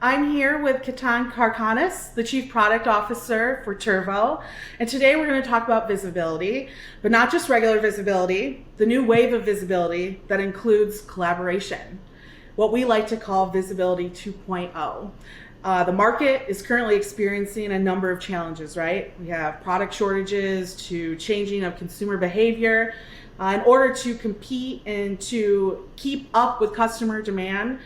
I'm here with Ketan Karkhanis, the Chief Product Officer for Turvo, and today we're going to talk about visibility, but not just regular visibility, the new wave of visibility that includes collaboration, what we like to call Visibility 2.0. The market is currently experiencing a number of challenges, right? We have product shortages to changing of consumer behavior. In order to compete and to keep up with customer demand,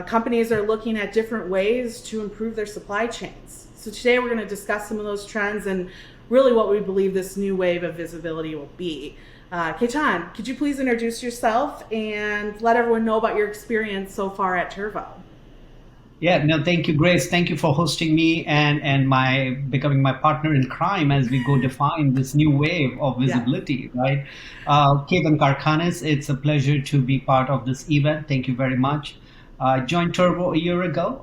companies are looking at different ways to improve their supply chains. So today we're going to discuss some of those trends and really what we believe this new wave of visibility will be. Ketan, could you please introduce yourself and let everyone know about your experience so far at Turvo? Yeah, no, thank you, Grace. Thank you for hosting me and my becoming my partner in crime as we go define this new wave of Yeah. visibility, right? Ketan Karkhanis, it's a pleasure to be part of this event. Thank you very much. I joined Turbo a year ago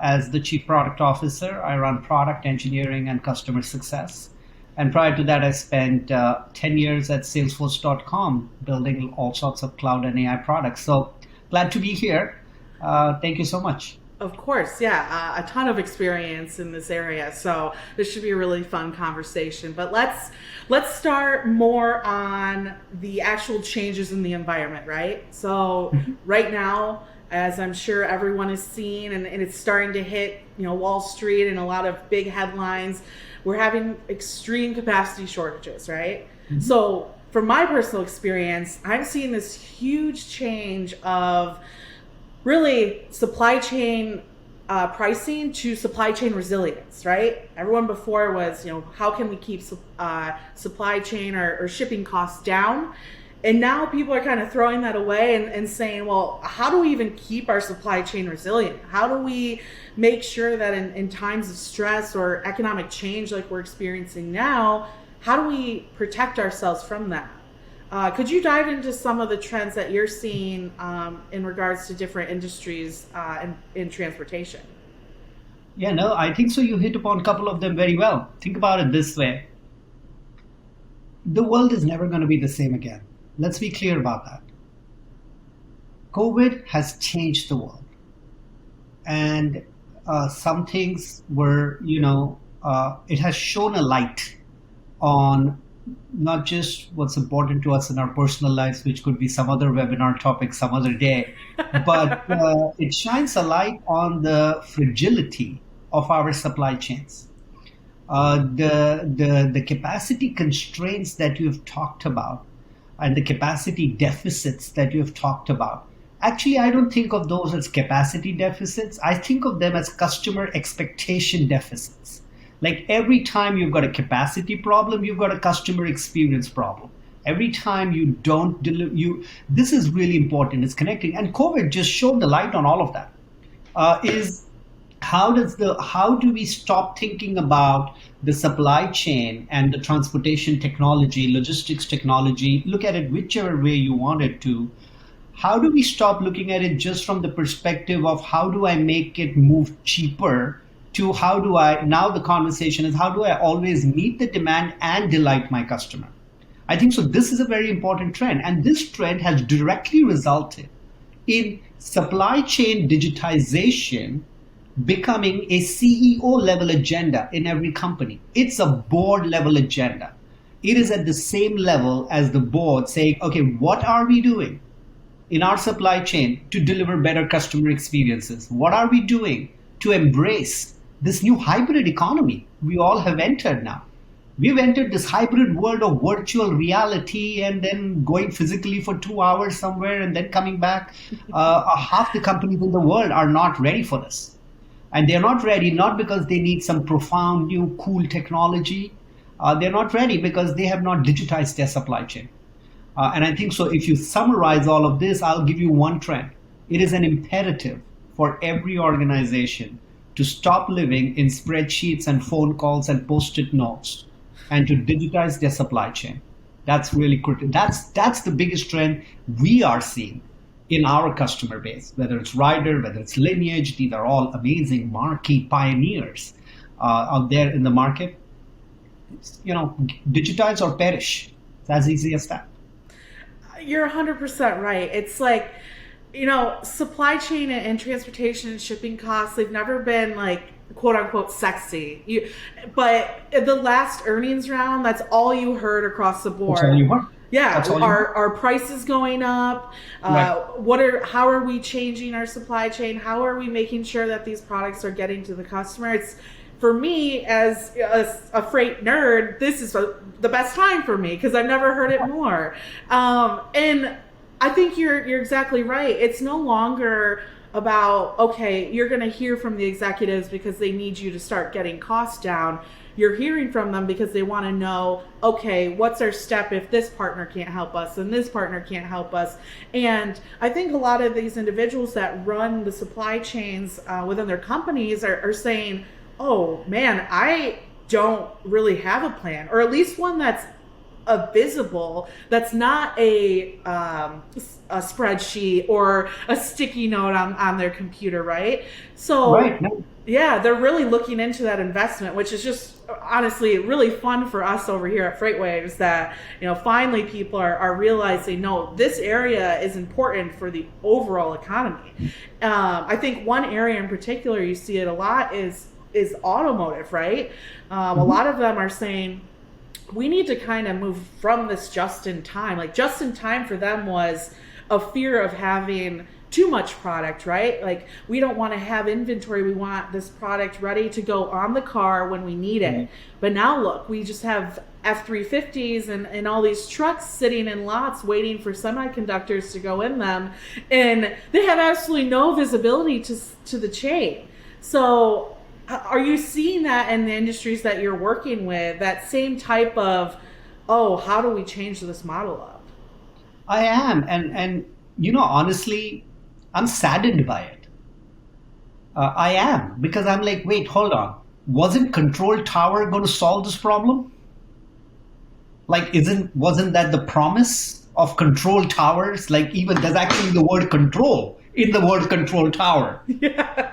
as the Chief Product Officer. I run product engineering and customer success. And prior to that, I spent 10 years at Salesforce.com building all sorts of cloud and AI products. So glad to be here. Thank you so much. Of course, yeah, a ton of experience in this area, so this should be a really fun conversation. But let's start more on the actual changes in the environment, right? So right now, as I'm sure everyone is seeing, and it's starting to hit, Wall Street and a lot of big headlines, we're having extreme capacity shortages, right? So from my personal experience, I'm seeing this huge change of really supply chain pricing to supply chain resilience, right? Everyone before was, how can we keep supply chain or shipping costs down? And now people are kind of throwing that away and saying, well, how do we even keep our supply chain resilient? How do we make sure that in times of stress or economic change like we're experiencing now, how do we protect ourselves from that? Could you dive into some of the trends that you're seeing in regards to different industries in transportation? Yeah, no, I think so. You hit upon a couple of them very well. Think about it this way. The world is never going to be the same again. Let's be clear about that. COVID has changed the world. And some things were, it has shown a light on not just what's important to us in our personal lives, which could be some other webinar topic some other day, but it shines a light on the fragility of our supply chains. The capacity constraints that you've talked about and the capacity deficits that you've talked about. Actually, I don't think of those as capacity deficits. I think of them as customer expectation deficits. Like every time you've got a capacity problem, you've got a customer experience problem. Every time you don't deliver, this is really important. It's connecting, and COVID just showed the light on all of that. Is how do we stop thinking about the supply chain and the transportation technology, logistics technology? Look at it whichever way you want it to. How do we stop looking at it just from the perspective of how do I make it move cheaper? To now the conversation is how do I always meet the demand and delight my customer? I think so. This is a very important trend. And this trend has directly resulted in supply chain digitization becoming a CEO level agenda in every company. It's a board level agenda. It is at the same level as the board saying, okay, what are we doing in our supply chain to deliver better customer experiences? What are we doing to embrace this new hybrid economy we all have entered now? We've entered this hybrid world of virtual reality and then going physically for 2 hours somewhere and then coming back. Half the companies in the world are not ready for this. And they're not ready, not because they need some profound new cool technology. They're not ready because they have not digitized their supply chain. And I think so, if you summarize all of this, I'll give you one trend. It is an imperative for every organization to stop living in spreadsheets and phone calls and post-it notes and to digitize their supply chain. That's really critical. That's the biggest trend we are seeing in our customer base, whether it's Ryder, whether it's Lineage. These are all amazing marquee pioneers out there in the market. Digitize or perish. It's as easy as that. You're 100% right. It's like supply chain and transportation and shipping costs, they've never been like quote unquote sexy. But the last earnings round, that's all you heard across the board. That's all you heard. Yeah, That's all you heard. our prices going up. Right. How are we changing our supply chain? How are we making sure that these products are getting to the customer? It's for me as a freight nerd, this is the best time for me because I've never heard it more. And I think you're exactly right. It's no longer about, okay, you're going to hear from the executives because they need you to start getting costs down. You're hearing from them because they want to know, okay, what's our step if this partner can't help us and this partner can't help us. And I think a lot of these individuals that run the supply chains within their companies are saying, oh man, I don't really have a plan, or at least one that's visible, that's not a spreadsheet or a sticky note on their computer, right? So Right. No. yeah, they're really looking into that investment, which is just honestly really fun for us over here at FreightWaves that, finally people are realizing, no, this area is important for the overall economy. I think one area in particular you see it a lot is automotive, right? A lot of them are saying, we need to kind of move from this just in time. Like just in time for them was a fear of having too much product, right? Like we don't want to have inventory. We want this product ready to go on the car when we need it. But now look, we just have F-350s and all these trucks sitting in lots waiting for semiconductors to go in them. And they have absolutely no visibility to the chain. So are you seeing that in the industries that you're working with, that same type of, oh, how do we change this model up? I am, and honestly, I'm saddened by it. I am, because I'm like, wait, hold on. Wasn't Control Tower going to solve this problem? Like, wasn't that the promise of Control Towers? Like, even there's actually the word control in the word Control Tower. Yeah.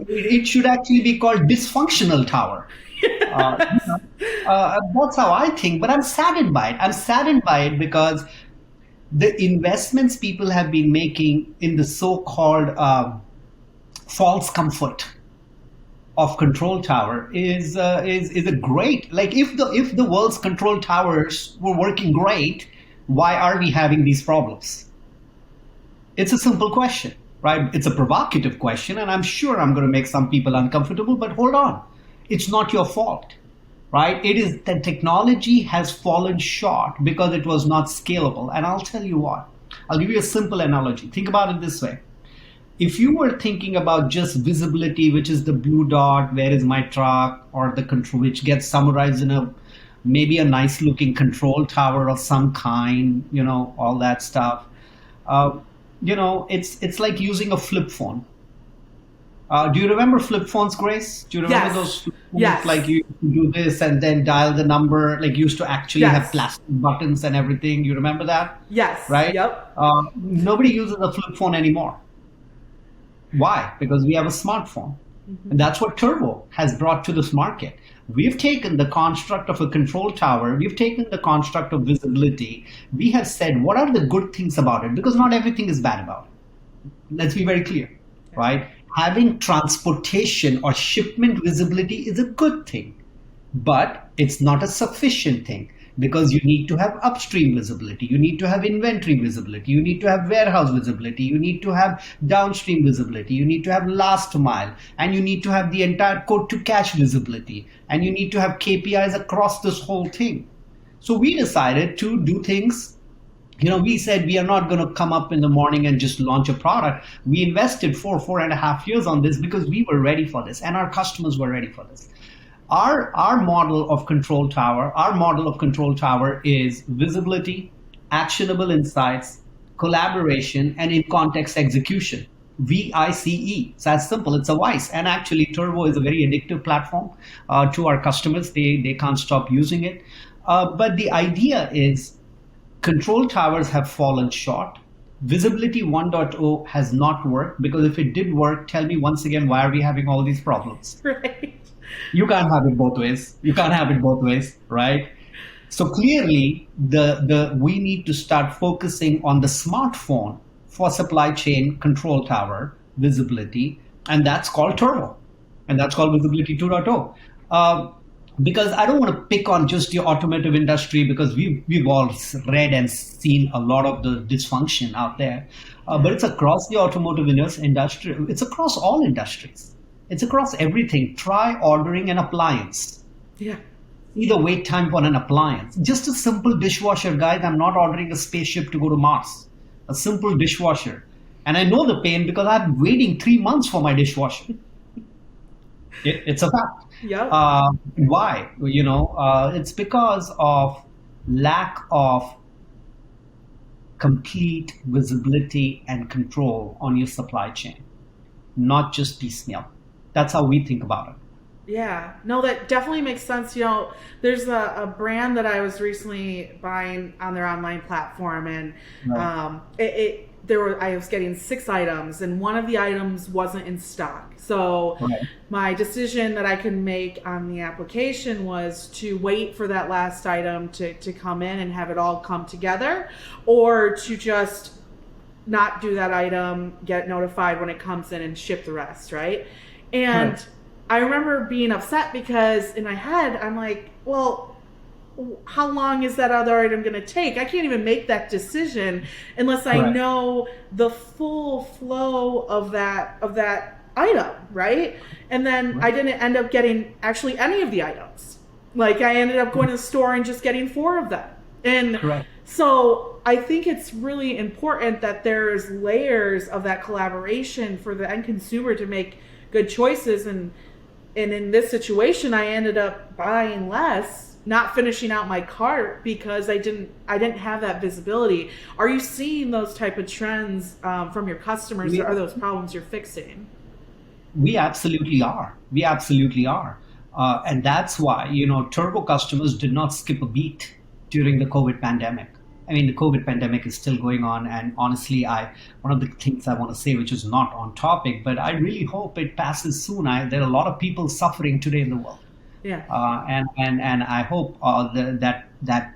It should actually be called Dysfunctional Tower. That's how I think, but I'm saddened by it. I'm saddened by it because the investments people have been making in the so-called false comfort of Control Tower is a great, like if the world's control towers were working great, why are we having these problems? It's a simple question, right? It's a provocative question, and I'm sure I'm going to make some people uncomfortable, but hold on. It's not your fault, right? It is that technology has fallen short because it was not scalable. And I'll tell you what, I'll give you a simple analogy. Think about it this way. If you were thinking about just visibility, which is the blue dot, where is my truck, or the control, which gets summarized in maybe a nice looking control tower of some kind, all that stuff. It's like using a flip phone. Do you remember flip phones, Grace? Do you remember Yes. those flip phones? Yes. Like you do this and then dial the number, like you used to actually Yes. have plastic buttons and everything. You remember that? Yes. Right? Yep. Nobody uses a flip phone anymore. Why? Because we have a smartphone. And that's what Turvo has brought to this market. We've taken the construct of a control tower, we've taken the construct of visibility, we have said, what are the good things about it? Because not everything is bad about it. Let's be very clear, right? Having transportation or shipment visibility is a good thing, but it's not a sufficient thing. Because you need to have upstream visibility, you need to have inventory visibility, you need to have warehouse visibility, you need to have downstream visibility, you need to have last mile, and you need to have the entire quote to cash visibility, and you need to have KPIs across this whole thing. So we decided to do things. We said we are not going to come up in the morning and just launch a product. We invested 4.5 years on this because we were ready for this and our customers were ready for this. Our model of control tower is visibility, actionable insights, collaboration, and in context execution. VICE. So that's simple. It's a VICE. And actually, Turvo is a very addictive platform to our customers. They can't stop using it. But the idea is control towers have fallen short. Visibility 1.0 has not worked because if it did work, tell me once again, why are we having all these problems? Right. You can't have it both ways. You can't have it both ways, right? So clearly, we need to start focusing on the smartphone for supply chain control tower visibility, and that's called Turvo, and that's called Visibility 2.0. Because I don't want to pick on just the automotive industry, because we've all read and seen a lot of the dysfunction out there. But it's across the automotive industry. It's across all industries. It's across everything. Try ordering an appliance. Yeah. See the wait time for an appliance. Just a simple dishwasher, guys. I'm not ordering a spaceship to go to Mars. A simple dishwasher. And I know the pain because I've been waiting 3 months for my dishwasher. It's a fact. Yep. Why? It's because of lack of complete visibility and control on your supply chain, not just piecemeal. That's how we think about it. Yeah, no, that definitely makes sense. There's a brand that I was recently buying on their online platform, and I was getting 6 items, and one of the items wasn't in stock. So my decision that I could make on the application was to wait for that last item to come in and have it all come together, or to just not do that item, get notified when it comes in, and ship the rest, right? And I remember being upset because in my head, I'm like, well, how long is that other item going to take? I can't even make that decision unless I know the full flow of that item, right? And then I didn't end up getting actually any of the items. Like, I ended up going to the store and just getting 4 of them. And so I think it's really important that there's layers of that collaboration for the end consumer to make good choices. And in this situation, I ended up buying less, not finishing out my cart because I didn't have that visibility. Are you seeing those type of trends from your customers, or are those problems you're fixing? We absolutely are. We absolutely are. And that's why, Turvo customers did not skip a beat during the COVID pandemic. I mean, the COVID pandemic is still going on, and honestly, one of the things I want to say, which is not on topic, but I really hope it passes soon. There are a lot of people suffering today in the world, and I hope that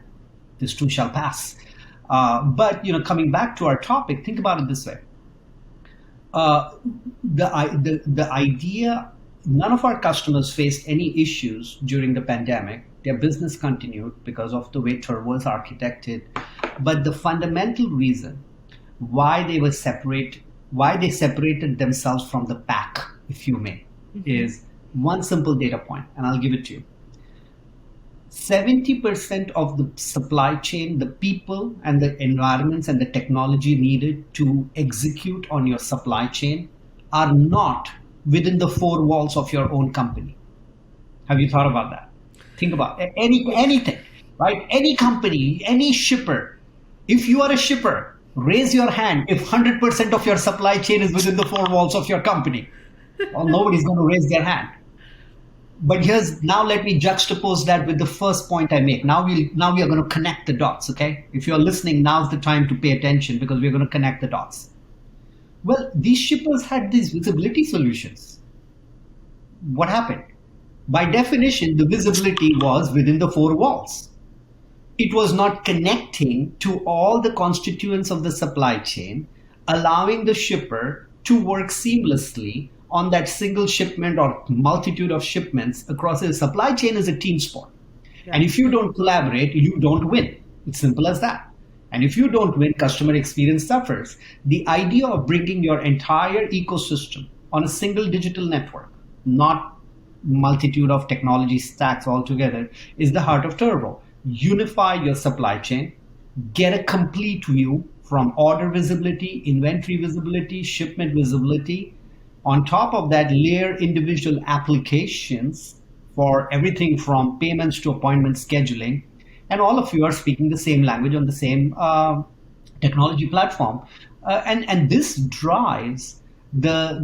this too shall pass. But coming back to our topic, think about it this way: the idea. None of our customers faced any issues during the pandemic. Their business continued because of the way Turvo is architected. But the fundamental reason why they separated themselves from the pack, if you may, is one simple data point, and I'll give it to you. 70% of the supply chain, the people and the environments and the technology needed to execute on your supply chain are not within the 4 walls of your own company. Have you thought about that? Think about anything, right? Any company, any shipper. If you are a shipper, raise your hand if 100% of your supply chain is within the 4 walls of your company. Well, nobody's going to raise their hand. But now let me juxtapose that with the first point I make. Now we are going to connect the dots, okay? If you're listening, now's the time to pay attention, because we're going to connect the dots. Well, these shippers had these visibility solutions. What happened? By definition, the visibility was within the 4 walls. It was not connecting to all the constituents of the supply chain, allowing the shipper to work seamlessly on that single shipment or multitude of shipments across the supply chain. Is a team sport. And if you don't collaborate, you don't win. It's simple as that. And if you don't win, customer experience suffers. The idea of bringing your entire ecosystem on a single digital network, not multitude of technology stacks altogether, is the heart of Turvo. Unify your supply chain, get a complete view from order visibility, inventory visibility, shipment visibility. On top of that, layer individual applications for everything from payments to appointment scheduling. And all of you are speaking the same language on the same technology platform. And this drives the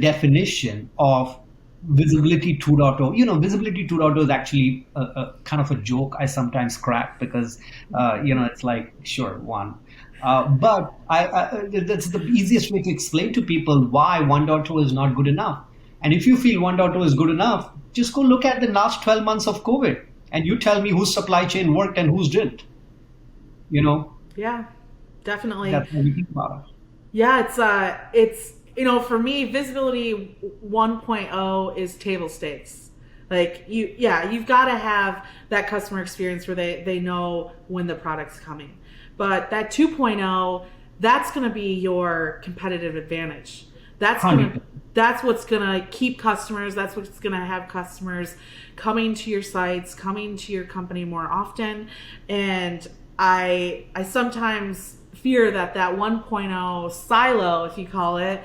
definition of Visibility 2.0. Visibility 2.0 is actually a kind of a joke I sometimes crack, because, it's like, sure, one. But that's the easiest way to explain to people why 1.0 is not good enough. And if you feel 1.0 is good enough, just go look at the last 12 months of COVID, and you tell me whose supply chain worked and whose didn't. Yeah. Definitely. That's how we think about it. Yeah, it's for me, visibility 1.0 is table stakes. Like you've got to have that customer experience where they know when the product's coming. But that 2.0, that's going to be your competitive advantage. That's going to 100%. that's what's going to keep customers, that's what's going to have customers coming to your sites, coming to your company more often. And I sometimes fear that 1.0 silo, if you call it,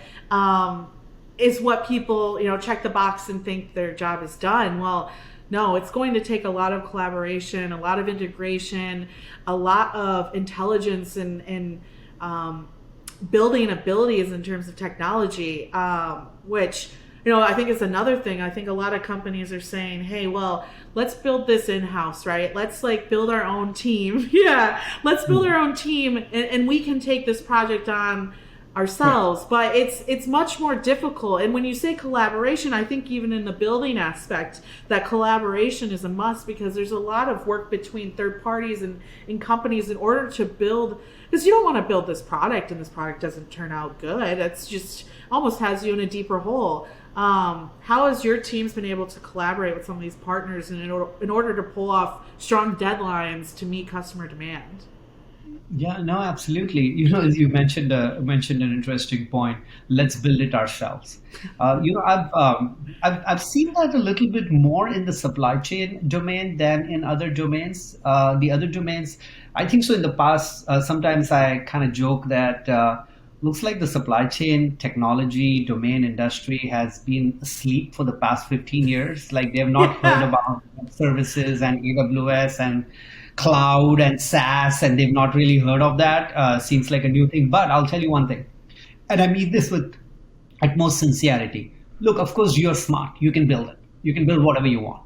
is what people, check the box and think their job is done. Well, no, it's going to take a lot of collaboration, a lot of integration, a lot of intelligence and building abilities in terms of technology, which I think is another thing. I think a lot of companies are saying, hey, well, let's build this in-house, right? Let's build our own team. Yeah, let's build our own team, and we can take this project on ourselves. But it's much more difficult. And when you say collaboration, I think even in the building aspect, that collaboration is a must, because there's a lot of work between third parties and companies in order to build, because you don't want to build this product and this product doesn't turn out good. It's just almost has you in a deeper hole. How has your teams been able to collaborate with some of these partners in order to pull off strong deadlines to meet customer demand? Yeah, no, absolutely. As you mentioned an interesting point. Let's build it ourselves. I've seen that a little bit more in the supply chain domain than in other domains. The other domains, I think so. In the past, sometimes I kind of joke that looks like the supply chain technology domain industry has been asleep for the past 15 years. Like they have not heard Yeah. about services and AWS and cloud and SaaS, and they've not really heard of that. Seems like a new thing. But I'll tell you one thing, and I mean this with utmost sincerity. Look, of course, you're smart. You can build it. You can build whatever you want.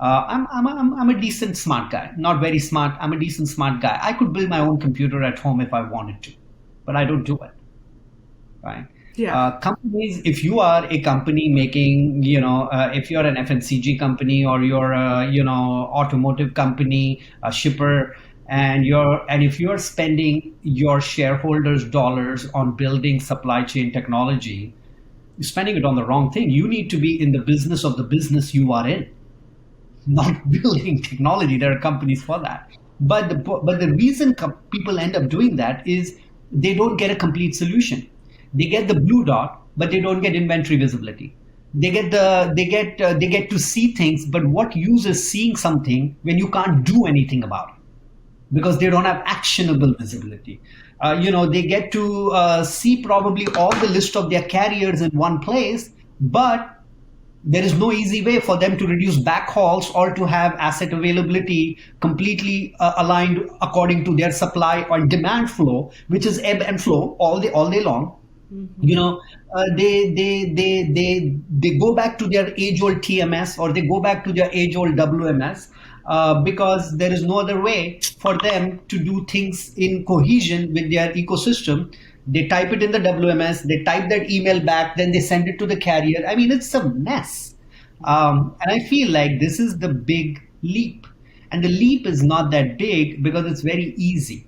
I'm a decent smart guy. Not very smart. I'm a decent smart guy. I could build my own computer at home if I wanted to, but I don't do it. Right? Yeah. Companies, if you are a company making, if you're an FMCG company or you're a, automotive company, a shipper, and if you're spending your shareholders' dollars on building supply chain technology, you're spending it on the wrong thing. You need to be in the business of the business you are in, not building technology. There are companies for that. But the reason people end up doing that is they don't get a complete solution. They get the blue dot, but they don't get inventory visibility. They get to see things, but what use is seeing something when you can't do anything about it because they don't have actionable visibility. They get to see probably all the list of their carriers in one place, but there is no easy way for them to reduce backhauls or to have asset availability completely aligned according to their supply or demand flow, which is ebb and flow all day long. They go back to their age old TMS or they go back to their age old WMS because there is no other way for them to do things in cohesion with their ecosystem. They type it in the WMS, they type that email back, then they send it to the carrier. I mean, it's a mess. And I feel like this is the big leap. And the leap is not that big because it's very easy.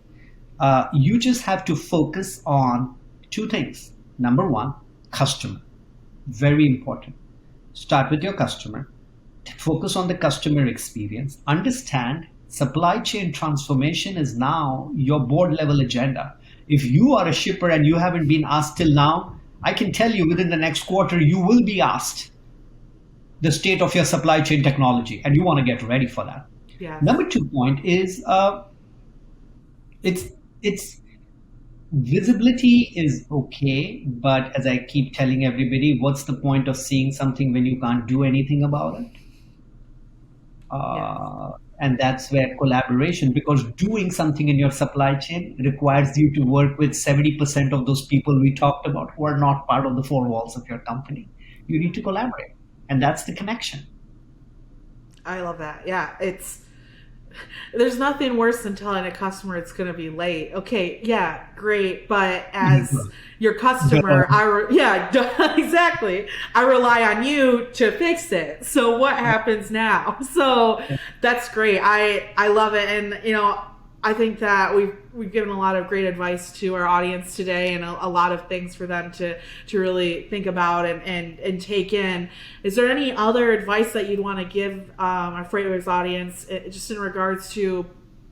You just have to focus on two things. Number one, customer. Very important. Start with your customer. Focus on the customer experience. Understand supply chain transformation is now your board level agenda. If you are a shipper and you haven't been asked till now, I can tell you within the next quarter, you will be asked the state of your supply chain technology, and you want to get ready for that. Yes. Number 2 point is it's visibility is okay, but as I keep telling everybody, what's the point of seeing something when you can't do anything about it? Yes. And that's where collaboration, because doing something in your supply chain requires you to work with 70% of those people we talked about who are not part of the four walls of your company. You need to collaborate, and that's the connection. I love that. Yeah, there's nothing worse than telling a customer it's going to be late. Okay, yeah, great, but as your customer, exactly. I rely on you to fix it. So what happens now? So that's great. I love it, and I think that we've given a lot of great advice to our audience today, and a lot of things for them to really think about and take in. Is there any other advice that you'd want to give our FreightWaves audience, just in regards to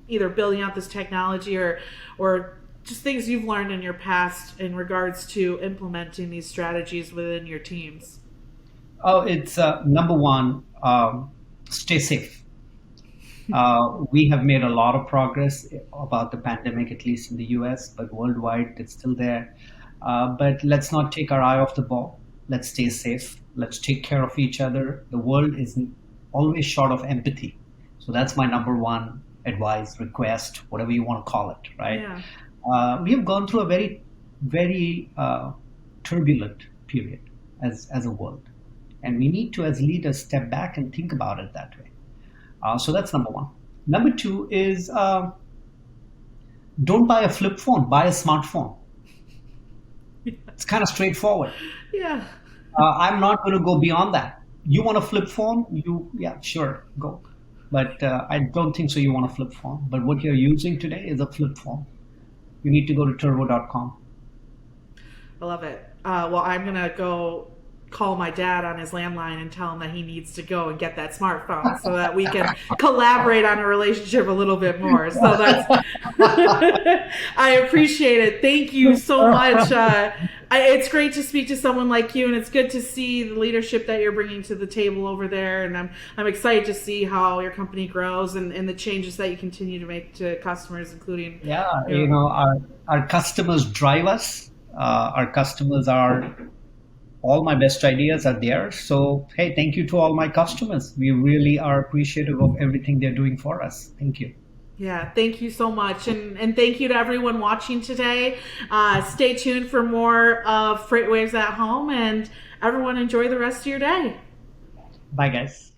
either building out this technology or just things you've learned in your past in regards to implementing these strategies within your teams? Oh, it's number one, stay safe. We have made a lot of progress about the pandemic, at least in the US, but worldwide it's still there. But let's not take our eye off the ball. Let's stay safe. Let's take care of each other. The world is always short of empathy. So that's my number one advice, request, whatever you want to call it, right? Yeah. We have gone through a very, very turbulent period as a world. And we need to, as leaders, step back and think about it that way. So that's number one. Number two is don't buy a flip phone, buy a smartphone. It's kind of straightforward. Yeah. I'm not going to go beyond that. You want a flip phone? Yeah, sure, go. But I don't think so you want a flip phone. But what you're using today is a flip phone. You need to go to turvo.com. I love it. Well, I'm going to go call my dad on his landline and tell him that he needs to go and get that smartphone so that we can collaborate on a relationship a little bit more. So that's, I appreciate it. Thank you so much. It's great to speak to someone like you, and it's good to see the leadership that you're bringing to the table over there. And I'm excited to see how your company grows and the changes that you continue to make to customers, including. Yeah, our customers drive us. Our customers are, all my best ideas are there. So, hey, thank you to all my customers. We really are appreciative of everything they're doing for us. Thank you. Yeah, thank you so much. And thank you to everyone watching today. Stay tuned for more of FreightWaves at Home, and everyone enjoy the rest of your day. Bye, guys.